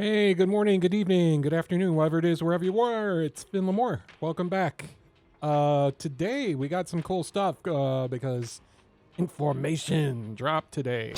Hey, good morning, good evening, good afternoon, whatever it is, wherever you are. It's Finn Lamore. Welcome back. Today we got some cool stuff because information dropped today.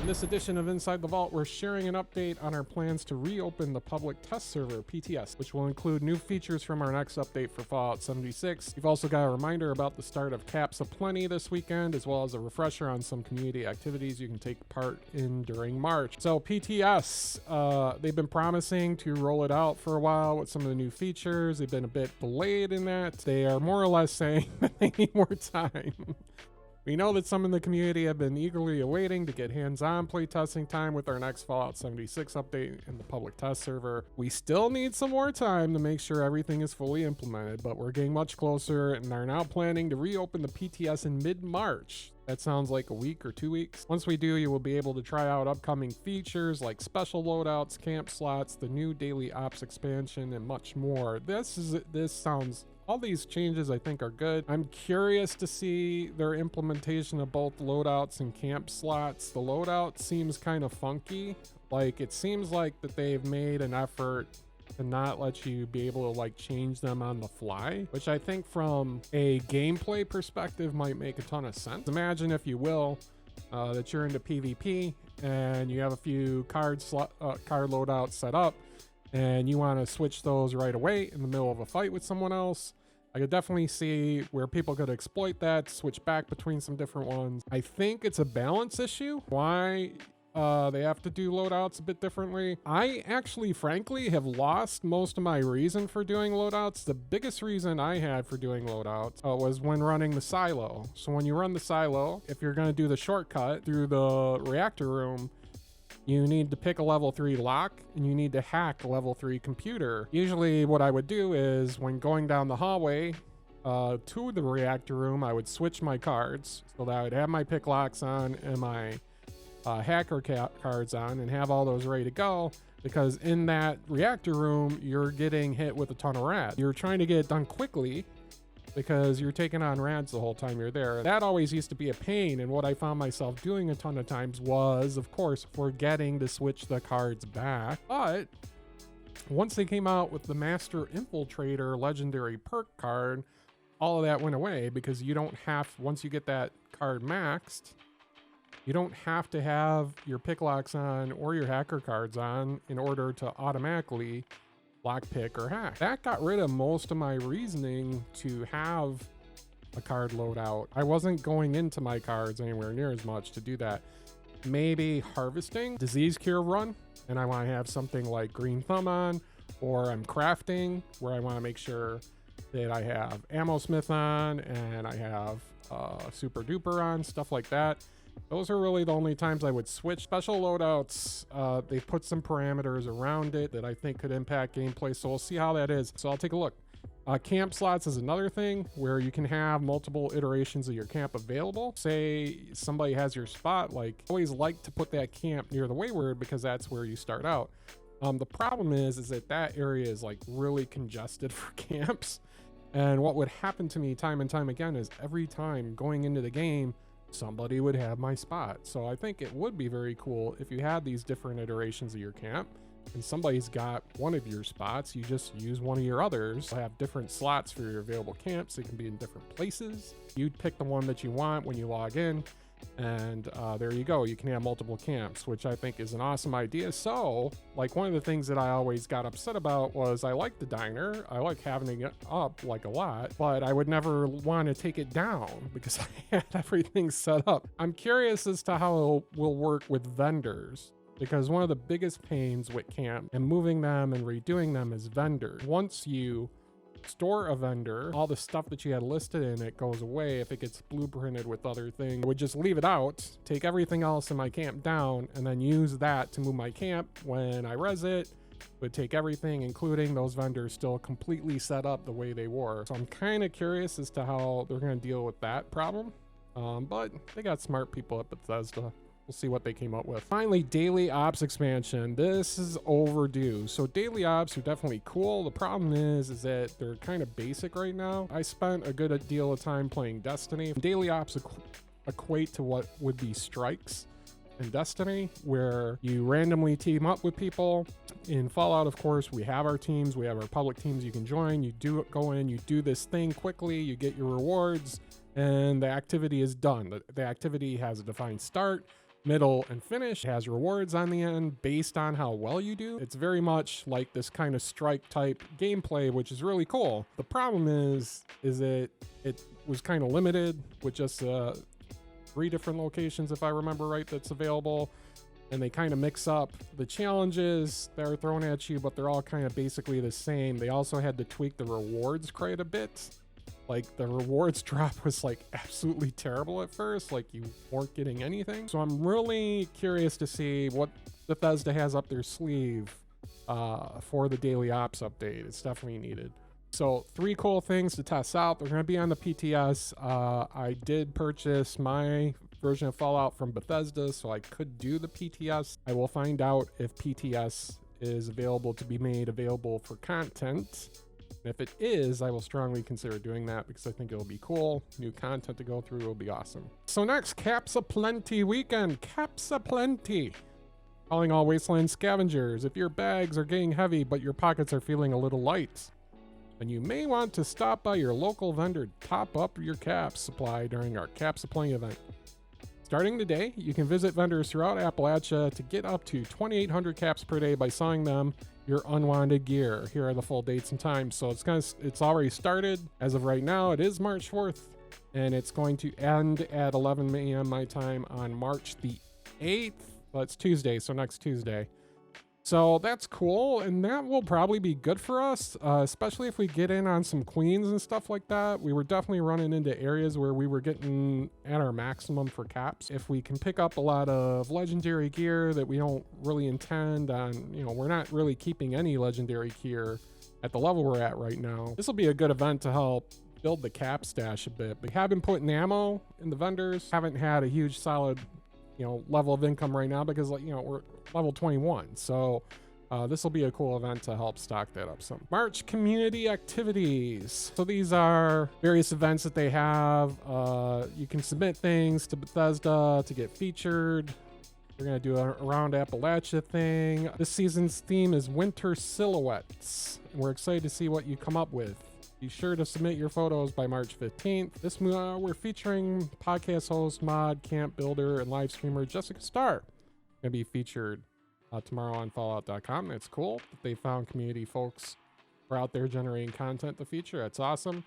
In this edition of Inside the Vault, we're sharing an update on our plans to reopen the public test server, PTS, which will include new features from our next update for Fallout 76. We've also got a reminder about the start of Caps Aplenty this weekend, as well as a refresher on some community activities you can take part in during March. So PTS, they've been promising to roll it out for a while with some of the new features. They've been a bit delayed in that. They are more or less saying that they need more time. We know that some in the community have been eagerly awaiting to get hands-on playtesting time with our next Fallout 76 update in the public test server. We still need some more time to make sure everything is fully implemented, but we're getting much closer and are now planning to reopen the PTS in mid-March. That sounds like a week or 2 weeks. Once we do, you will be able to try out upcoming features like special loadouts, camp slots, the new daily ops expansion, and much more. All these changes I think are good. I'm curious to see their implementation of both loadouts and camp slots. The loadout seems kind of funky. Like, it seems like that they've made an effort to not let you be able to like change them on the fly, which I think from a gameplay perspective might make a ton of sense. Imagine, if you will, that you're into PvP and you have a few card loadouts set up and you want to switch those right away in the middle of a fight with someone else. I could definitely see where people could exploit that, switch back between some different ones. I think it's a balance issue, why they have to do loadouts a bit differently. I actually, frankly, have lost most of my reason for doing loadouts. The biggest reason I had for doing loadouts was when running the silo. So when you run the silo, if you're going to do the shortcut through the reactor room, you need to pick a level 3 lock and you need to hack a level 3 computer. Usually what I would do is when going down the hallway to the reactor room, I would switch my cards so that I would have my pick locks on and my hacker cards on and have all those ready to go, because in that reactor room, you're getting hit with a ton of rats. You're trying to get it done quickly because you're taking on rats the whole time you're there. That always used to be a pain, and what I found myself doing a ton of times was, of course, forgetting to switch the cards back. But once they came out with the Master Infiltrator legendary perk card, all of that went away, because you don't have, once you get that card maxed, you don't have to have your pick locks on or your hacker cards on in order to automatically lockpick or hack. That got rid of most of my reasoning to have a card loadout. I wasn't going into my cards anywhere near as much to do that. Maybe harvesting, disease cure run, and I want to have something like green thumb on, or I'm crafting where I want to make sure that I have ammo smith on and I have super duper on, stuff like that. Those are really the only times I would switch. Special loadouts, they put some parameters around it that I think could impact gameplay, so we'll see how that is. So I'll take a look. Camp slots is another thing where you can have multiple iterations of your camp available. Say somebody has your spot, like, I always like to put that camp near the wayward because that's where you start out. The problem is that area is like really congested for camps. And what would happen to me time and time again is every time going into the game, somebody would have my spot. So I think it would be very cool if you had these different iterations of your camp and somebody's got one of your spots, you just use one of your others. You'll have different slots for your available camps. They can be in different places. You'd pick the one that you want when you log in, and there you go. You can have multiple camps, which I think is an awesome idea. So, like, one of the things that I always got upset about was I like the diner. I like having it up like a lot, but I would never want to take it down because I had everything set up. I'm curious as to how it will work with vendors, because one of the biggest pains with camp and moving them and redoing them is vendors. Once you store a vendor, all the stuff that you had listed in it goes away if it gets blueprinted with other things. I would just leave it out, take everything else in my camp down, and then use that to move my camp. When I res it, would take everything, including those vendors, still completely set up the way they were. So I'm kind of curious as to how they're going to deal with that problem. But they got smart people at Bethesda. We'll see what they came up with. Finally, daily ops expansion. This is overdue. So daily ops are definitely cool. The problem is that they're kind of basic right now. I spent a good deal of time playing Destiny. Daily ops equate to what would be strikes. in Destiny, where you randomly team up with people. In Fallout, of course, we have our teams, we have our public teams you can join. You do go in, you do this thing quickly, you get your rewards, and the activity is done. The activity has a defined start, middle, and finish. It has rewards on the end based on how well you do. It's very much like this kind of strike type gameplay, which is really cool. The problem is it was kind of limited with just 3 different locations, if I remember right, that's available. And they kind of mix up the challenges that are thrown at you, but they're all kind of basically the same. They also had to tweak the rewards quite a bit. Like the rewards drop was like absolutely terrible at first, like you weren't getting anything. So I'm really curious to see what Bethesda has up their sleeve for the daily ops update. It's definitely needed. So 3 cool things to test out. They're going to be on the PTS. I did purchase my version of Fallout from Bethesda, so I could do the PTS. I will find out if PTS is available to be made available for content. And if it is, I will strongly consider doing that because I think it'll be cool. New content to go through will be awesome. So next, Caps Aplenty weekend. Caps Aplenty. Calling all Wasteland scavengers. If your bags are getting heavy but your pockets are feeling a little light, then you may want to stop by your local vendor to top up your caps supply during our Caps Aplenty event. Starting today, you can visit vendors throughout Appalachia to get up to 2,800 caps per day by selling them your unwanted gear. Here are the full dates and times. So it's already started. As of right now, it is March 4th, and it's going to end at 11 a.m. my time on March the 8th. Well, it's Tuesday, so next Tuesday. So that's cool, and that will probably be good for us, especially if we get in on some queens and stuff like that. We were definitely running into areas where we were getting at our maximum for caps. If we can pick up a lot of legendary gear that we don't really intend on, we're not really keeping any legendary gear at the level we're at right now. This will be a good event to help build the cap stash a bit. We have been putting ammo in the vendors, haven't had a huge solid level of income right now because we're level 21. So this will be a cool event to help stock that up some. March community activities. So these are various events that they have. You can submit things to Bethesda to get featured. We're going to do a Around Appalachia thing. This season's theme is Winter Silhouettes. And we're excited to see what you come up with. Be sure to submit your photos by March 15th. We're featuring podcast host, mod, camp builder, and live streamer Jessica Starr. Going to be featured tomorrow on Fallout.com. That's cool. They found community folks who are out there generating content to feature. That's awesome.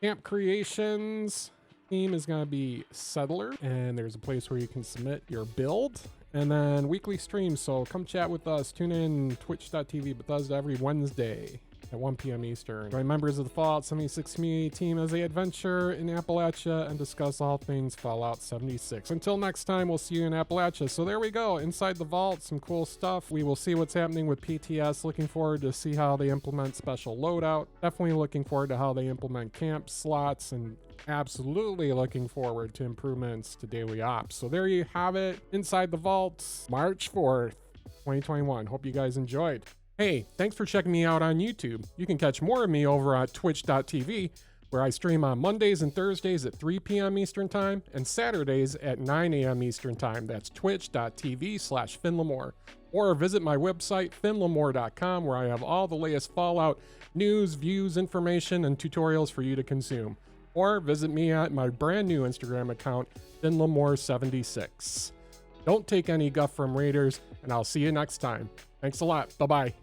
Camp Creations theme is going to be Settler, and there's a place where you can submit your build. And then weekly streams, so come chat with us. Tune in twitch.tv Bethesda every Wednesday at 1 p.m. Eastern. Join members of the Fallout 76 community team as they adventure in Appalachia and discuss all things Fallout 76. Until next time, we'll see you in Appalachia. So there we go. Inside the vault, some cool stuff. We will see what's happening with PTS. Looking forward to see how they implement special loadout. Definitely looking forward to how they implement camp slots, and absolutely looking forward to improvements to daily ops. So there you have it. Inside the vault, March 4th, 2021. Hope you guys enjoyed. Hey, thanks for checking me out on YouTube. You can catch more of me over at twitch.tv, where I stream on Mondays and Thursdays at 3 p.m. Eastern Time and Saturdays at 9 a.m. Eastern Time. That's twitch.tv/FinnLemore. Or visit my website, finnlemore.com, where I have all the latest Fallout news, views, information, and tutorials for you to consume. Or visit me at my brand new Instagram account, FinnLemore76. Don't take any guff from Raiders, and I'll see you next time. Thanks a lot. Bye-bye.